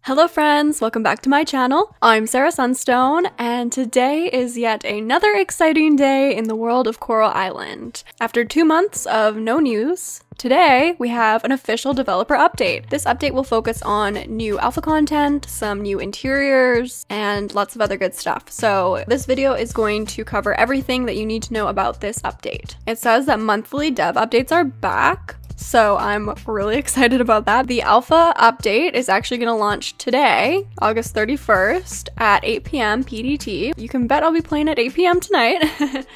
Hello friends, welcome back to my channel. I'm Sarah Sunstone, and today is yet another exciting day in the world of Coral Island. After 2 months of no news, today we have an official developer update. This update will focus on new alpha content, some new interiors, and lots of other good stuff. So this video is going to cover everything that you need to know about this update. It says that monthly dev updates are back, so I'm really excited about that. The alpha update is actually going to launch today, August 31st at 8 p.m. PDT. You can bet I'll be playing at 8 p.m. tonight.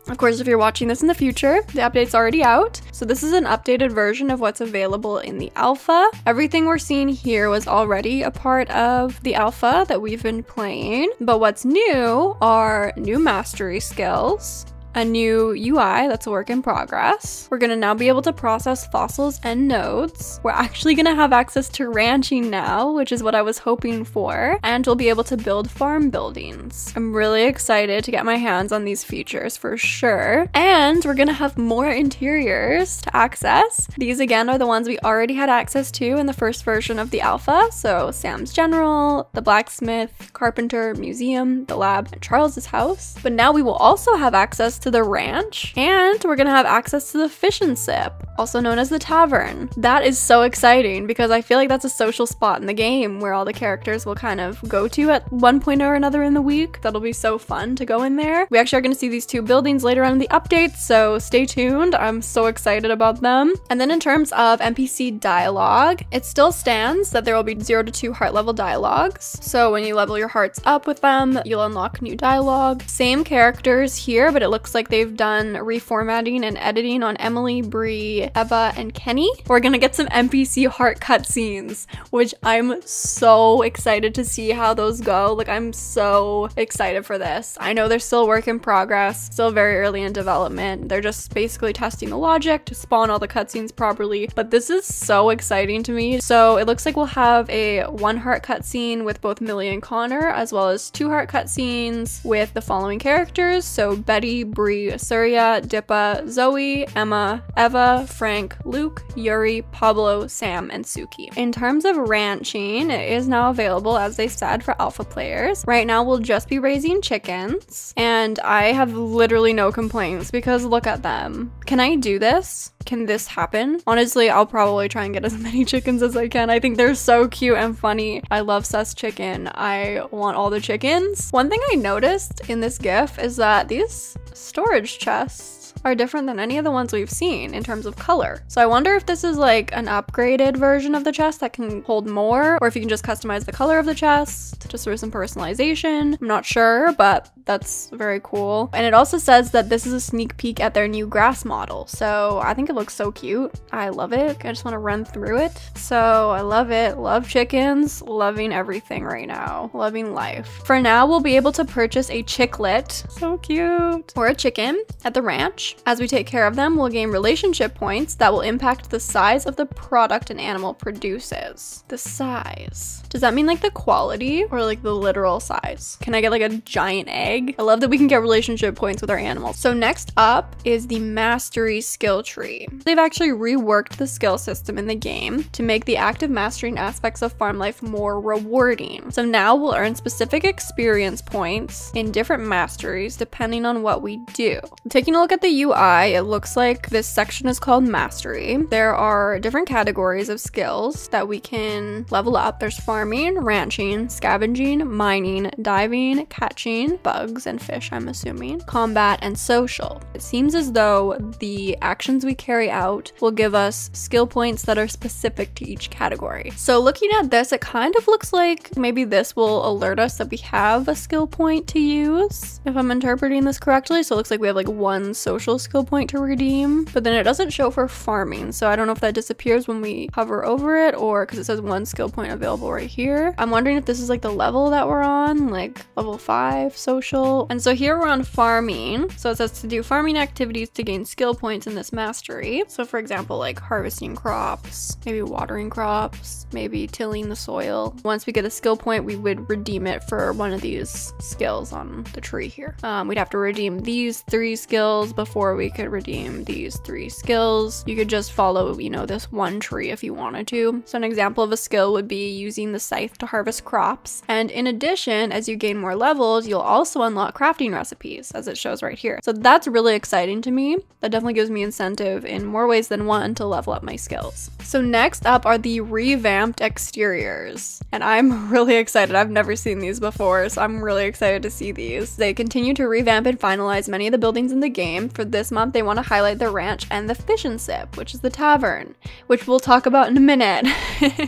Of course, if you're watching this in the future, the update's already out. So this is an updated version of what's available in the alpha. Everything we're seeing here was already a part of the alpha that we've been playing, but what's new are new mastery skills, a new UI that's a work in progress. We're gonna now be able to process fossils and nodes. We're actually gonna have access to ranching now, which is what I was hoping for, and we'll be able to build farm buildings. I'm really excited to get my hands on these features for sure. And we're gonna have more interiors to access. These again are the ones we already had access to in the first version of the alpha. So Sam's General, the blacksmith, carpenter, museum, the lab, and Charles's house. But now we will also have access to the ranch, and we're gonna have access to the fish and sip, also known as the tavern. That is so exciting because I feel like that's a social spot in the game where all the characters will kind of go to at one point or another in the week. That'll be so fun to go in there. We actually are going to see these two buildings later on in the update, so stay tuned. I'm so excited about them. And then in terms of NPC dialogue, it still stands that there will be 0 to 2 heart level dialogues. So when you level your hearts up with them, you'll unlock new dialogue. Same characters here, but it looks like they've done reformatting and editing on Emily, Bree, Eva, and Kenny. We're gonna get some NPC heart cutscenes, which I'm so excited to see how those go. Like, I'm so excited for this. I know they're still a work in progress, still very early in development. They're just basically testing the logic to spawn all the cutscenes properly, but this is so exciting to me. So it looks like we'll have a 1 heart cutscene with both Millie and Connor, as well as 2 heart cutscenes with the following characters. So Betty, Bree, Surya, Dippa, Zoe, Emma, Eva, Frank, Luke, Yuri, Pablo, Sam, and Suki. In terms of ranching, it is now available, as they said, for alpha players. Right now we'll just be raising chickens, and I have literally no complaints because look at them. Can I do this? Can this happen? Honestly, I'll probably try and get as many chickens as I can. I think they're so cute and funny. I love sus chicken. I want all the chickens. One thing I noticed in this GIF is that these storage chests are different than any of the ones we've seen in terms of color. So I wonder if this is like an upgraded version of the chest that can hold more, or if you can just customize the color of the chest just for some personalization. I'm not sure, but that's very cool. And it also says that this is a sneak peek at their new grass model. So I think it looks so cute. I love it. I just want to run through it. So I love it. Love chickens. Loving everything right now. Loving life. For now, we'll be able to purchase a chicklet. So cute. Or a chicken at the ranch. As we take care of them, we'll gain relationship points that will impact the size of the product an animal produces. The size. Does that mean like the quality or like the literal size? Can I get like a giant egg? I love that we can get relationship points with our animals. So next up is the mastery skill tree. They've actually reworked the skill system in the game to make the active mastering aspects of farm life more rewarding. So now we'll earn specific experience points in different masteries depending on what we do. Taking a look at the UI, it looks like this section is called Mastery. There are different categories of skills that we can level up. There's farming, ranching, scavenging, mining, diving, catching bugs and fish, I'm assuming, combat, and social. It seems as though the actions we carry out will give us skill points that are specific to each category. So looking at this, it kind of looks like maybe this will alert us that we have a skill point to use, if I'm interpreting this correctly. So it looks like we have like 1 social skill point to redeem, but then it doesn't show for farming. So I don't know if that disappears when we hover over it, or because it says 1 skill point available right here. I'm wondering if this is like the level that we're on, like level 5 social. And so here we're on farming. So it says to do farming activities to gain skill points in this mastery. So for example, like harvesting crops, maybe watering crops, maybe tilling the soil. Once we get a skill point, we would redeem it for one of these skills on the tree here. We'd have to redeem these 3 skills before before we could redeem these 3 skills. You could just follow, you know, this one tree if you wanted to. So an example of a skill would be using the scythe to harvest crops. And in addition, as you gain more levels, you'll also unlock crafting recipes, as it shows right here. So that's really exciting to me. That definitely gives me incentive in more ways than one to level up my skills. So next up are the revamped exteriors. And I'm really excited. I've never seen these before, so I'm really excited to see these. They continue to revamp and finalize many of the buildings in the game. For this month, they want to highlight the ranch and the fish and sip, which is the tavern, which we'll talk about in a minute.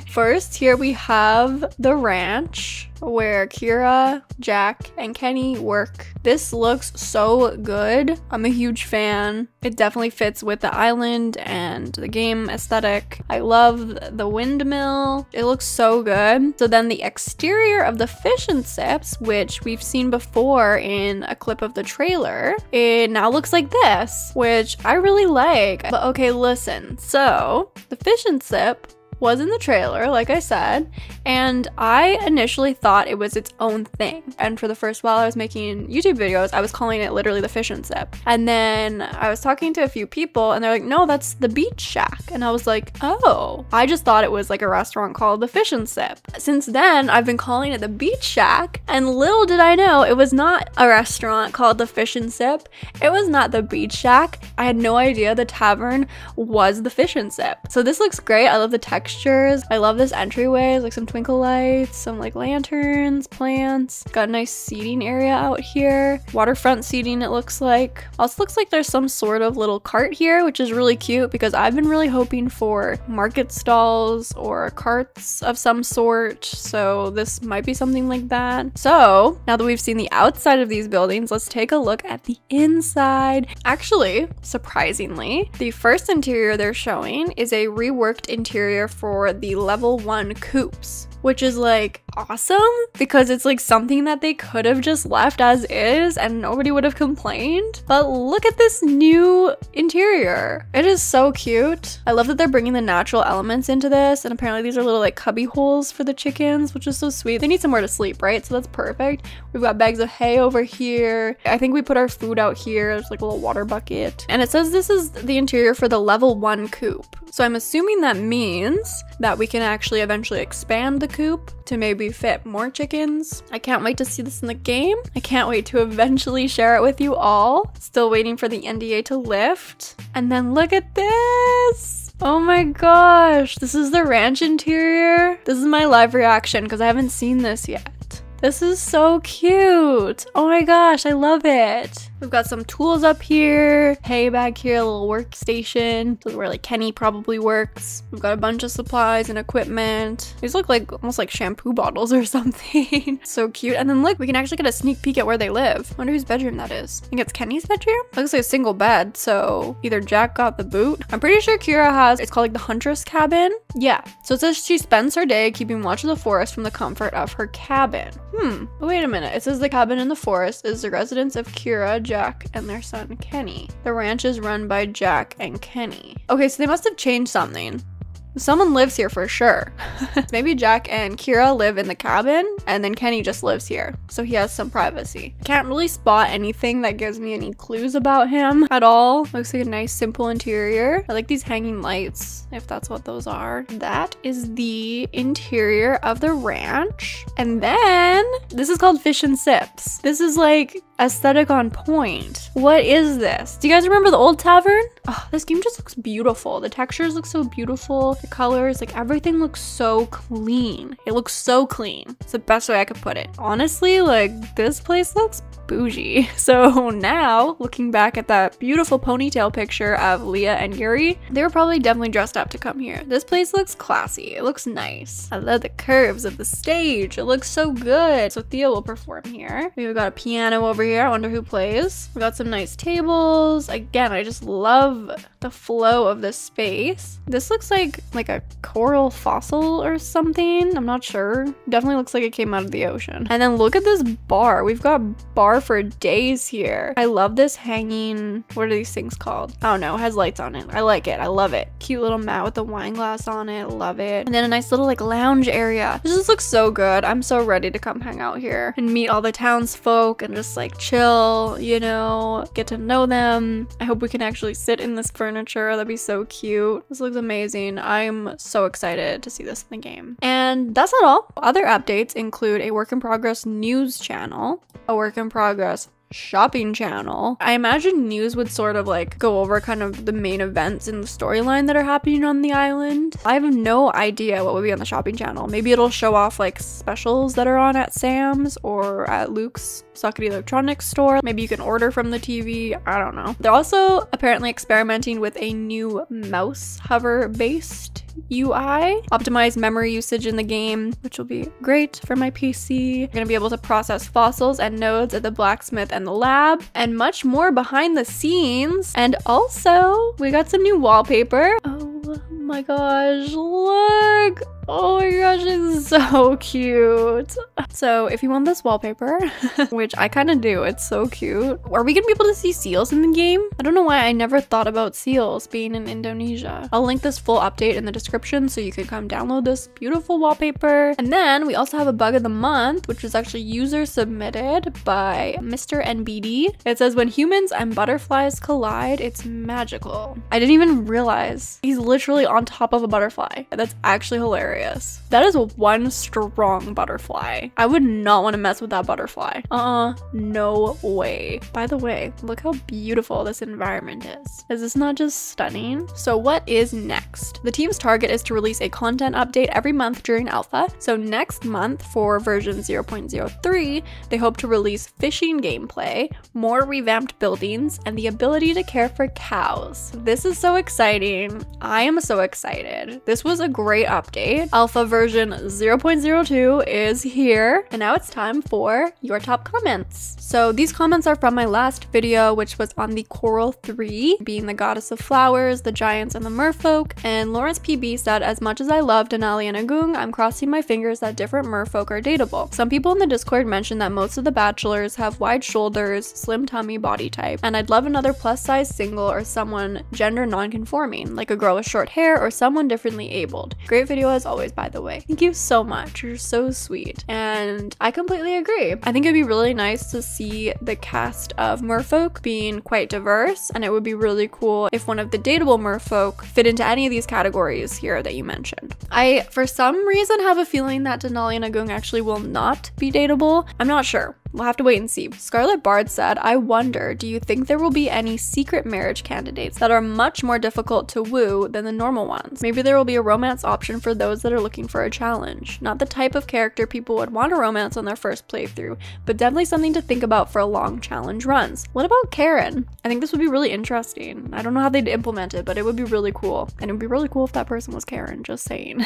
First, here we have the ranch, where Kira, Jack, and Kenny work. This looks so good. I'm a huge fan. It definitely fits with the island and the game aesthetic. I love the windmill. It looks so good. So then the exterior of the fish and sips, which we've seen before in a clip of the trailer, it now looks like this, which I really like. But okay, listen. So the fish and sip was in the trailer, like I said, and I initially thought it was its own thing. And for the first while I was making YouTube videos, I was calling it literally the fish and sip. And then I was talking to a few people and they're like, no, that's the beach shack. And I was like, oh, I just thought it was like a restaurant called the fish and sip. Since then, I've been calling it the beach shack, and little did I know it was not a restaurant called the fish and sip. It was not the beach shack. I had no idea the tavern was the fish and sip. So this looks great. I love the texture. I love this entryway, like some twinkle lights, some like lanterns, plants. Got a nice seating area out here. Waterfront seating, it looks like. Also looks like there's some sort of little cart here, which is really cute because I've been really hoping for market stalls or carts of some sort. So this might be something like that. So now that we've seen the outside of these buildings, let's take a look at the inside. Actually, surprisingly, the first interior they're showing is a reworked interior for the level 1 coops, which is like awesome because it's like something that they could have just left as is and nobody would have complained. But look at this new interior. It is so cute. I love that they're bringing the natural elements into this, and apparently these are little like cubby holes for the chickens, which is so sweet. They need somewhere to sleep, right? So that's perfect. We've got bags of hay over here. I think we put our food out here. There's like a little water bucket. And it says this is the interior for the level 1 coop. So I'm assuming that means that we can actually eventually expand the coop to maybe fit more chickens. I can't wait to see this in the game. I can't wait to eventually share it with you all. Still waiting for the NDA to lift. And then look at this. Oh my gosh, this is the ranch interior. This is my live reaction because I haven't seen this yet. This is so cute. Oh my gosh, I love it. We've got some tools up here, hay bag here, a little workstation. This is where like Kenny probably works. We've got a bunch of supplies and equipment. These look like almost like shampoo bottles or something. So cute. And then look, we can actually get a sneak peek at where they live. I wonder whose bedroom that is. I think it's Kenny's bedroom. Looks like a single bed, so either Jack got the boot. I'm pretty sure Kira has, it's called like the huntress cabin. Yeah, so it says she spends her day keeping watch of the forest from the comfort of her cabin. But wait a minute. It says the cabin in the forest is the residence of Kira, Jack, and their son Kenny. The ranch is run by Jack and Kenny. Okay, so they must have changed something. Someone lives here for sure. Maybe Jack and Kira live in the cabin and then Kenny just lives here, so he has some privacy. Can't really spot anything that gives me any clues about him at all. Looks like a nice simple interior. I like these hanging lights, if that's what those are. That is the interior of the ranch. And then this is called Fish and Sips. This is like aesthetic on point. What is this? Do you guys remember the old tavern? Oh, this game just looks beautiful. The textures look so beautiful. The colors, like everything looks so clean. It looks so clean. It's the best way I could put it. Honestly, like this place looks bougie. So now, looking back at that beautiful ponytail picture of Leah and Yuri, they were probably definitely dressed up to come here. This place looks classy. It looks nice. I love the curves of the stage. It looks so good. So Thea will perform here. We've got a piano over here. I wonder who plays. We got some nice tables. Again, I just love the flow of this space. This looks like a coral fossil or something. I'm not sure. Definitely looks like it came out of the ocean. And then look at this bar. We've got bar for days here. I love this hanging, what are these things called? I don't know. It has lights on it. I like it. I love it. Cute little mat with the wine glass on it. Love it. And then a nice little like lounge area. This just looks so good. I'm so ready to come hang out here and meet all the townsfolk and just like chill, you know, get to know them. I hope we can actually sit in this furniture. That'd be so cute. This looks amazing. I'm so excited to see this in the game. And that's not all. Other updates include a work in progress news channel, a work in progress shopping channel. I imagine news would sort of like go over kind of the main events in the storyline that are happening on the island. I have no idea what would be on the shopping channel. Maybe it'll show off like specials that are on at Sam's or at Luke's Sockety Electronics store. Maybe you can order from the TV. I don't know. They're also apparently experimenting with a new mouse hover based UI, optimized memory usage in the game, which will be great for my PC. You're gonna be able to process fossils and nodes at the blacksmith and the lab, and much more behind the scenes. And also, we got some new wallpaper. Oh my gosh, look! Oh my gosh, it's so cute. So if you want this wallpaper, which I kind of do, it's so cute. Are we gonna be able to see seals in the game? I don't know why I never thought about seals being in Indonesia. I'll link this full update in the description so you can come download this beautiful wallpaper. And then we also have a bug of the month, which is actually user submitted by Mr. NBD. It says when humans and butterflies collide, it's magical. I didn't even realize he's literally on top of a butterfly. That's actually hilarious. That is one strong butterfly. I would not want to mess with that butterfly. No way. By the way, look how beautiful this environment is. Is this not just stunning? So what is next? The team's target is to release a content update every month during alpha. So next month for version 0.03, they hope to release fishing gameplay, more revamped buildings, and the ability to care for cows. This is so exciting. I am so excited. This was a great update. Alpha version 0.02 is here, and now it's time for your top comments. So these comments are from my last video, which was on the Coral 3, being the goddess of flowers, the giants, and the merfolk. And Lawrence PB said, as much as I love Denali and Agung, I'm crossing my fingers that different merfolk are dateable. Some people in the Discord mentioned that most of the bachelors have wide shoulders, slim tummy body type, and I'd love another plus size single or someone gender non-conforming, like a girl with short hair or someone differently abled. Great video as always, by the way. Thank you so much. You're so sweet. And I completely agree. I think it'd be really nice to see the cast of merfolk being quite diverse, and it would be really cool if one of the dateable merfolk fit into any of these categories here that you mentioned. I, for some reason, have a feeling that Denali and Agung actually will not be dateable. I'm not sure. We'll have to wait and see. Scarlet Bard said, I wonder, do you think there will be any secret marriage candidates that are much more difficult to woo than the normal ones? Maybe there will be a romance option for those that are looking for a challenge. Not the type of character people would want a romance on their first playthrough, but definitely something to think about for a long challenge runs. What about Karen? I think this would be really interesting. I don't know how they'd implement it, but it would be really cool. And it would be really cool if that person was Karen, just saying.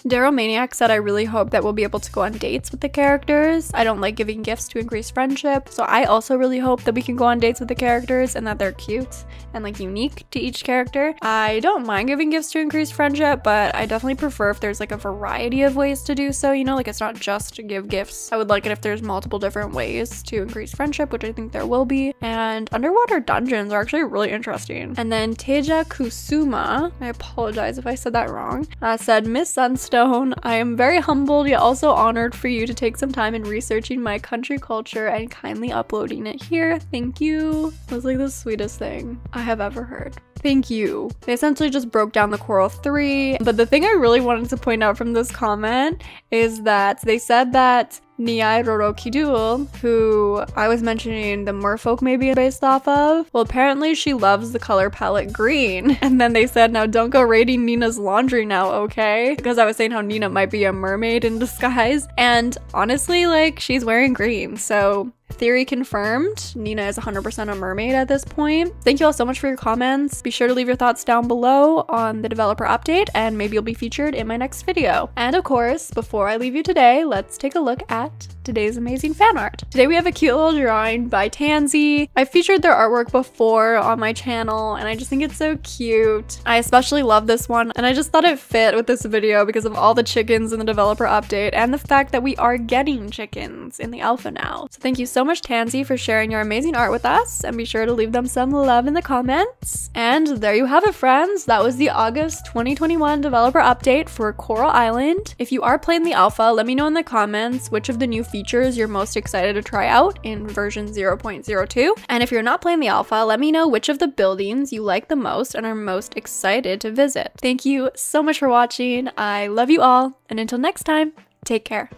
Daryl Maniac said, I really hope that we'll be able to go on dates with the characters. I don't like giving gifts to increase friendship, so I also really hope that we can go on dates with the characters and that they're cute and like unique to each character. I don't mind giving gifts to increase friendship, but I definitely prefer if there's like a variety of ways to do so, you know, like it's not just to give gifts. I would like it if there's multiple different ways to increase friendship, which I think there will be. And underwater dungeons are actually really interesting. And then Teja Kusuma, I apologize if I said that wrong, said, Miss Sunstone, I am very humbled yet also honored for you to take some time in researching my country culture and kindly uploading it here. Thank you. It was like the sweetest thing I have ever heard. Thank you. They essentially just broke down the Coral 3, but the thing I really wanted to point out from this comment is that they said that Niai Rorokidul, who I was mentioning the merfolk may be based off of, well, apparently she loves the color palette green. And then they said, now don't go raiding Nina's laundry now, okay? Because I was saying how Nina might be a mermaid in disguise. And honestly, like, she's wearing green, so theory confirmed. Nina is 100% a mermaid at this point. Thank you all so much for your comments. Be sure to leave your thoughts down below on the developer update, and maybe you'll be featured in my next video. And of course, before I leave you today, let's take a look at today's amazing fan art. Today we have a cute little drawing by Tanzy. I featured their artwork before on my channel, and I just think it's so cute. I especially love this one, and I just thought it fit with this video because of all the chickens in the developer update and the fact that we are getting chickens in the alpha now. So thank you so so much, Tanzy, for sharing your amazing art with us, and be sure to leave them some love in the comments. And there you have it, friends. That was the August 2021 developer update for Coral Island. If you are playing the alpha, let me know in the comments which of the new features you're most excited to try out in version 0.02. And if you're not playing the alpha, let me know which of the buildings you like the most and are most excited to visit. Thank you so much for watching. I love you all, and until next time, take care.